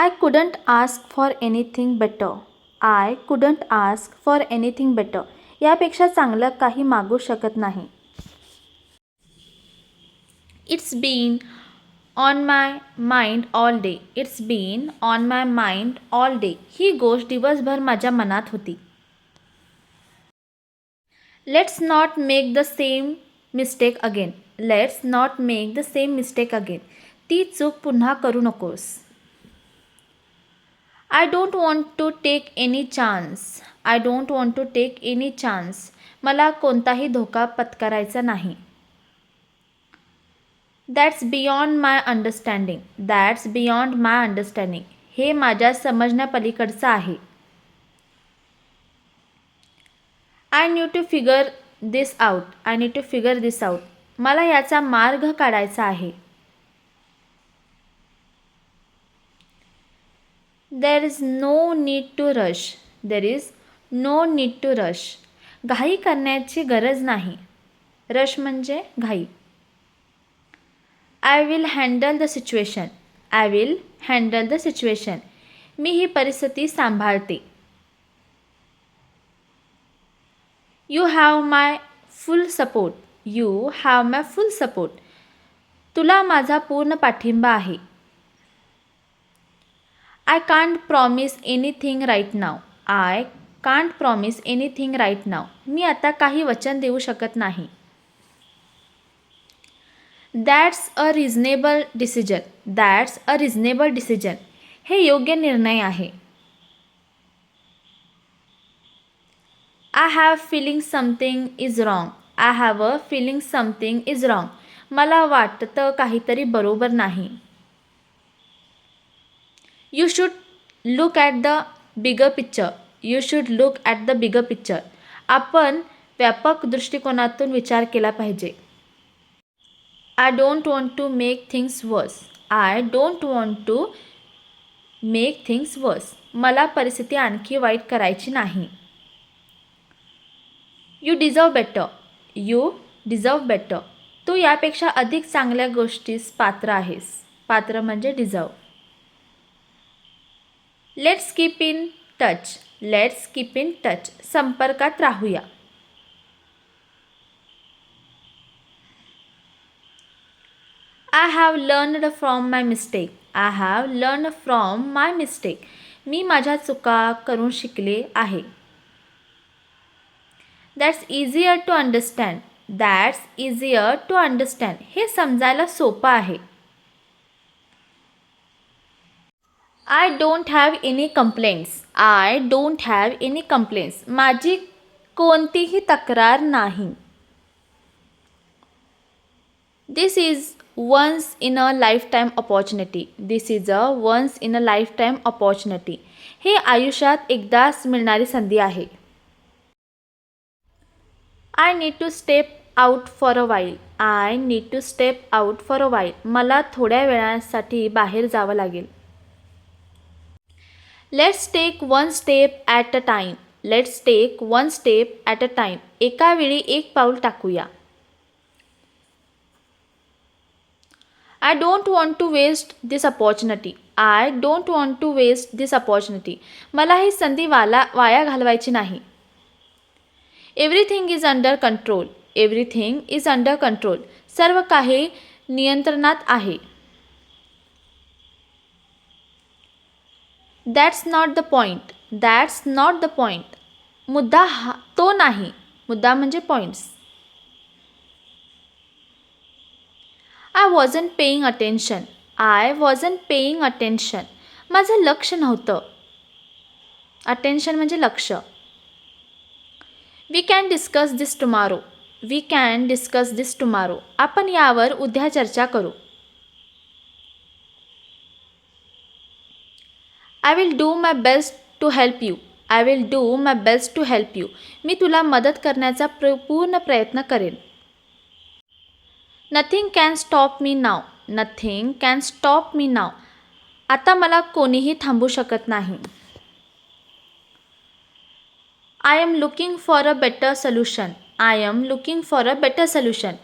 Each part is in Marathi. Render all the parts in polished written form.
I couldn't ask for anything better. I couldn't ask for anything better. यापेक्षा चांगलं काही मागू शकत नाही. It's been on my mind all day. It's been on my mind all day. ही गोष्ट दिवसभर माझ्या मनात होती. Let's not make the same mistake again. Let's not make the same mistake again. ती चूक पुन्हा करू नकोस. I don't want to take any chance. I don't want to take any chance. मला कोणताही धोका पत्करायचा नाही. That's beyond my understanding. That's beyond my understanding. हे माझ्या समजण्यापलीकडचं आहे. I need to figure this out. I need to figure this out. मला याचा मार्ग काढायचा आहे. There is no need to rush. There is no need to rush. घाई करण्याची गरज नाही. रश म्हणजे घाई. I will handle the situation. I will handle the situation. मी ही परिस्थिती सांभाळते. You have my full support. You have my full support. तुला माझा पूर्ण पाठिंबा आहे. I can't promise anything right now. I can't promise anything right now. मी आता काही वचन देऊ शकत नाही. That's a reasonable decision. That's a reasonable decision. हे योग्य निर्णय आहे. I have feeling something is wrong. I have a feeling something is wrong. मला वाटतं काहीतरी बरोबर नाही. You should look at the bigger picture. You should look at the bigger picture. आपण व्यापक दृष्टिकोनातून विचार केला पाहिजे. I don't want to make things worse. I don't want to make things worse. मला परिस्थिती आणखी वाईट करायची नाही. You deserve better. You deserve better. तू यापेक्षा अधिक चांगल्या गोष्टीस पात्र आहेस. पात्र म्हणजे deserve. Let's keep in touch. Let's keep in touch. संपर्कात राहूया. I have learned from my mistake. I have learn from my mistake. मी माझ्या चुका करून शिकले आहे. That's easier to understand. That's easier to understand. हे समजायला सोपं आहे. I don't have any complaints. I don't have any complaints. माझी कोणतीही तक्रार नाही. This is once in a lifetime opportunity. This is a once in a lifetime opportunity. हे आयुष्यात एकदाच मिळणारी संधी आहे. I need to step out for a while. I need to step out for a while. मला थोड्या वेळासाठी बाहेर जावं लागेल. Let's take one step at a time. Let's take one step at a time. एका वेळी एक पाऊल टाकूया. I don't want to waste this opportunity. I don't want to waste this opportunity. मला ही संधी वाया घालवायची नाही. Everything is under control. Everything is under control. सर्व काही नियंत्रणात आहे. That's not the point. That's not the point. मुद्दा तो नाही. मुद्दा म्हणजे points. I wasn't paying attention. I wasn't paying attention. माझं लक्ष नव्हतं. अटेन्शन म्हणजे लक्ष. We can discuss this tomorrow. We can discuss this tomorrow. आपण यावर उद्या चर्चा करू. I will do my best to help you. I will do my best to help you. मी तुला मदत करण्याचा पूर्ण प्रयत्न करेन. Nothing can stop me now. Nothing can stop me now. आता मला कोणीही थांबू शकत नाही. I am looking for a better solution. I am looking for a better solution.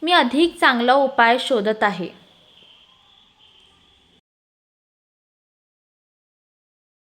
मी अधिक चांगला उपाय शोधत आहे.